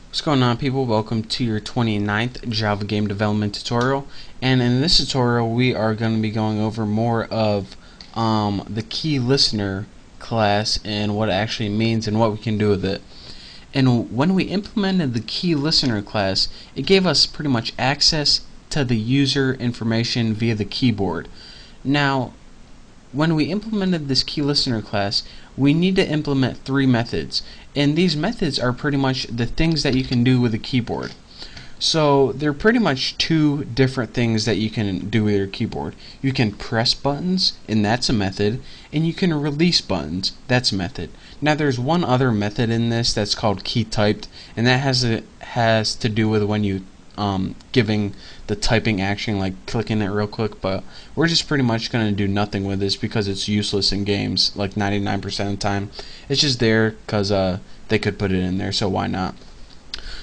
What's going on, people? Welcome to your 29th Java game development tutorial, and in this tutorial we are going to be going over more of the key listener class and what it actually means and what we can do with it. And when we implemented the key listener class, it gave us pretty much access to the user information via the keyboard. Now, when we implemented this key listener class, we need to implement three methods, and these methods are pretty much the things that you can do with a keyboard. So they're pretty much two different things that you can do with your keyboard. You can press buttons, and that's a method, and you can release buttons, that's a method. Now there's one other method in this that's called key typed, and that has to do with when you giving the typing action, like clicking it real quick, but we're just pretty much going to do nothing with this because it's useless in games like 99% of the time. It's just there because they could put it in there, so why not?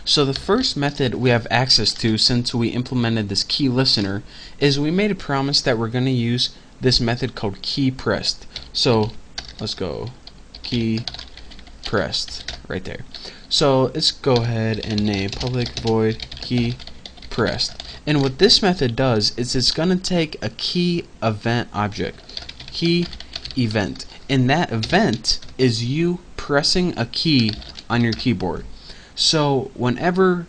So the first method we have access to since we implemented this key listener is we made a promise that we're going to use this method called key pressed. So let's go key pressed right there. So let's go ahead and name public void key pressed. And what this method does is it's going to take a key event object, key event, and that event is you pressing a key on your keyboard. So whenever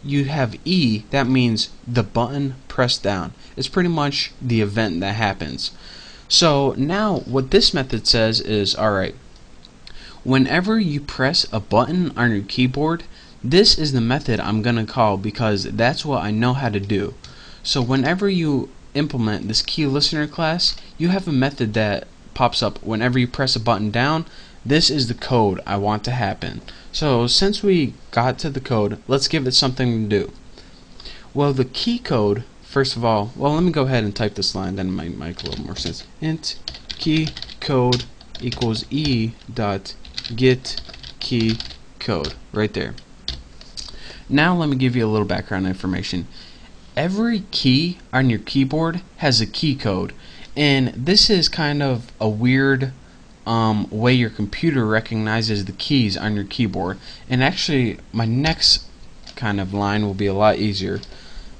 you have E, that means the button pressed down. It's pretty much the event that happens. So now what this method says is, alright, whenever you press a button on your keyboard, this is the method I'm going to call because that's what I know how to do. So whenever you implement this key listener class, you have a method that pops up whenever you press a button down. This is the code I want to happen. So since we got to the code, let's give it something to do. Well, the key code, first of all, well, let me go ahead and type this line, then it might make a little more sense. Int key code equals e dot get key code right there. Now let me give you a little background information. Every key on your keyboard has a key code, and this is kind of a weird way your computer recognizes the keys on your keyboard. And actually my next kind of line will be a lot easier.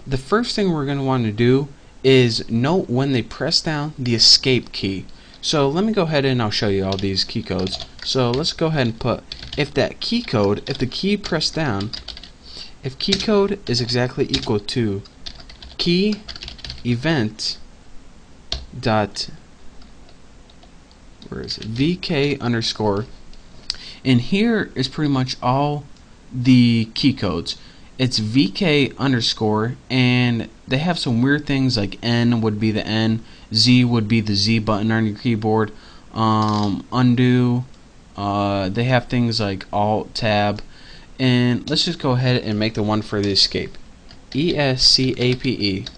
The first thing we're going to want to do is note when they press down the escape key. So let me go ahead and I'll show you all these key codes. So let's go ahead and put if that key code, if the key pressed down, if key code is exactly equal to key event dot vk underscore, and here is pretty much all the key codes. It's vk underscore, and they have some weird things like N would be the N, Z would be the Z button on your keyboard, undo, they have things like Alt Tab, and let's just go ahead and make the one for the escape, ESCAPE.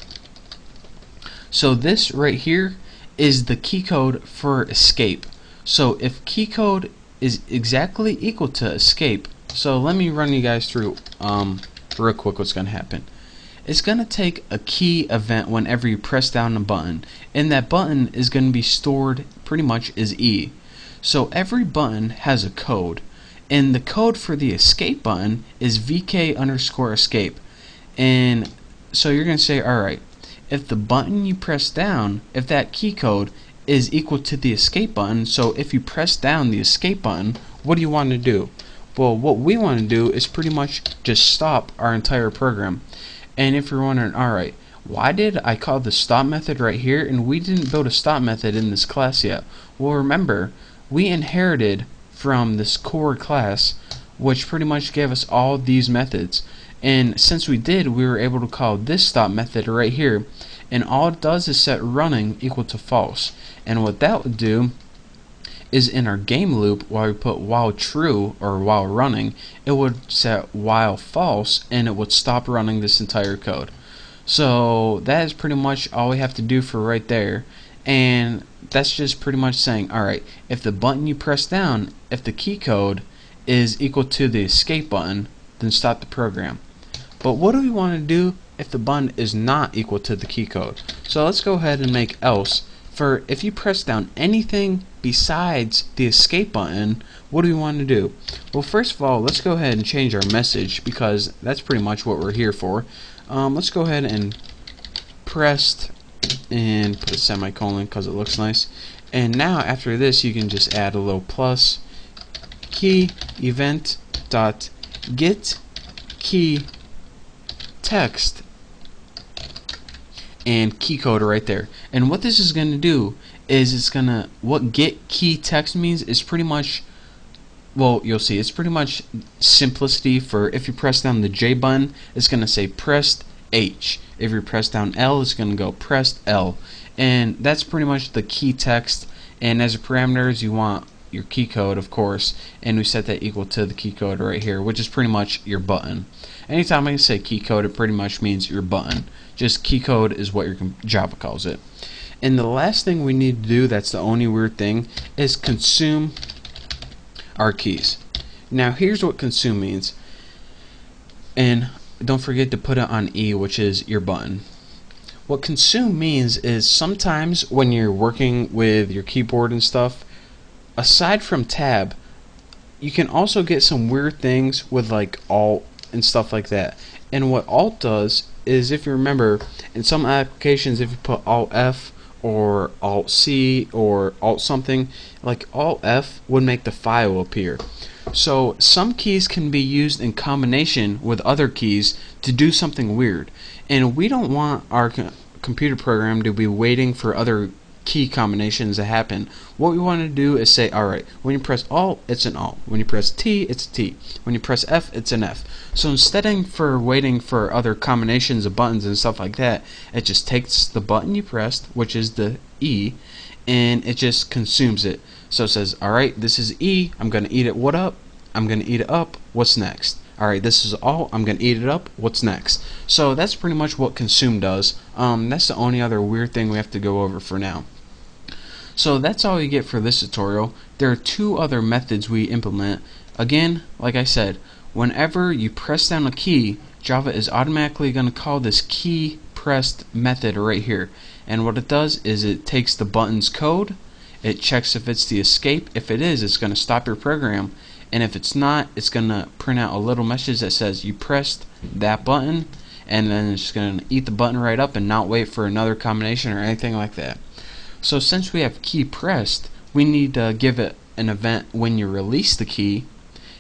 So this right here is the key code for escape. So if key code is exactly equal to escape, so let me run you guys through real quick what's going to happen. It's going to take a key event whenever you press down the button, and that button is going to be stored pretty much as E. So every button has a code, and the code for the escape button is vk underscore escape. And so you're going to say, alright, if the button you press down, if that key code is equal to the escape button, so if you press down the escape button, what do you want to do? Well, what we want to do is pretty much just stop our entire program. And if you're wondering, alright, why did I call the stop method right here and we didn't build a stop method in this class yet? Well, remember, we inherited from this core class, which pretty much gave us all these methods. And since we did, we were able to call this stop method right here, and all it does is set running equal to false. And what that would do is in our game loop, while we put while true or while running, it would set while false, and it would stop running this entire code. So that is pretty much all we have to do for right there. And that's just pretty much saying, alright, if the button you press down, if the key code is equal to the escape button, then stop the program. But what do we want to do if the button is not equal to the key code? So let's go ahead and make else for if you press down anything besides the escape button, what do we want to do? Well, first of all, let's go ahead and change our message, because that's pretty much what we're here for. Let's go ahead and pressed and put a semicolon because it looks nice. And now after this, you can just add a little plus, key event dot get key text, and key code right there. And what this is going to do is what get key text means is pretty much, well, you'll see, it's pretty much simplicity for if you press down the J button, it's going to say pressed H. If you press down L, it's going to go pressed L. And that's pretty much the key text. And as a parameters, you want your key code, of course, and we set that equal to the key code right here, which is pretty much your button. Anytime I say key code, it pretty much means your button. Just key code is what your Java calls it. And the last thing we need to do, that's the only weird thing, is consume our keys. Now here's what consume means, and don't forget to put it on E, which is your button. What consume means is sometimes when you're working with your keyboard and stuff, aside from tab, you can also get some weird things with like alt and stuff like that. And what alt does is, if you remember, in some applications, if you put alt F or alt C or alt something, like alt F would make the file appear. So some keys can be used in combination with other keys to do something weird, and we don't want our computer program to be waiting for other key combinations to happen. What we want to do is say, alright, when you press Alt, it's an Alt. When you press T, it's a T. When you press F, it's an F. So instead of waiting for other combinations of buttons and stuff like that, it just takes the button you pressed, which is the E, and it just consumes it. So it says, alright, this is E, I'm going to eat it, what up? I'm going to eat it up, what's next? Alright, this is Alt, I'm going to eat it up, what's next? So that's pretty much what consume does. That's the only other weird thing we have to go over for now. So that's all you get for this tutorial. There are two other methods we implement. Again, like I said, whenever you press down a key, Java is automatically going to call this key pressed method right here. And what it does is it takes the button's code, it checks if it's the escape. If it is, it's going to stop your program. And if it's not, it's going to print out a little message that says you pressed that button, and then it's just going to eat the button right up and not wait for another combination or anything like that. So since we have key pressed, we need to give it an event when you release the key,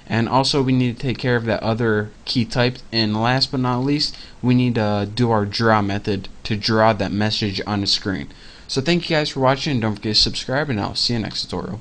and also we need to take care of that other key type, and last but not least, we need to do our draw method to draw that message on the screen. So thank you guys for watching, and don't forget to subscribe, and I'll see you next tutorial.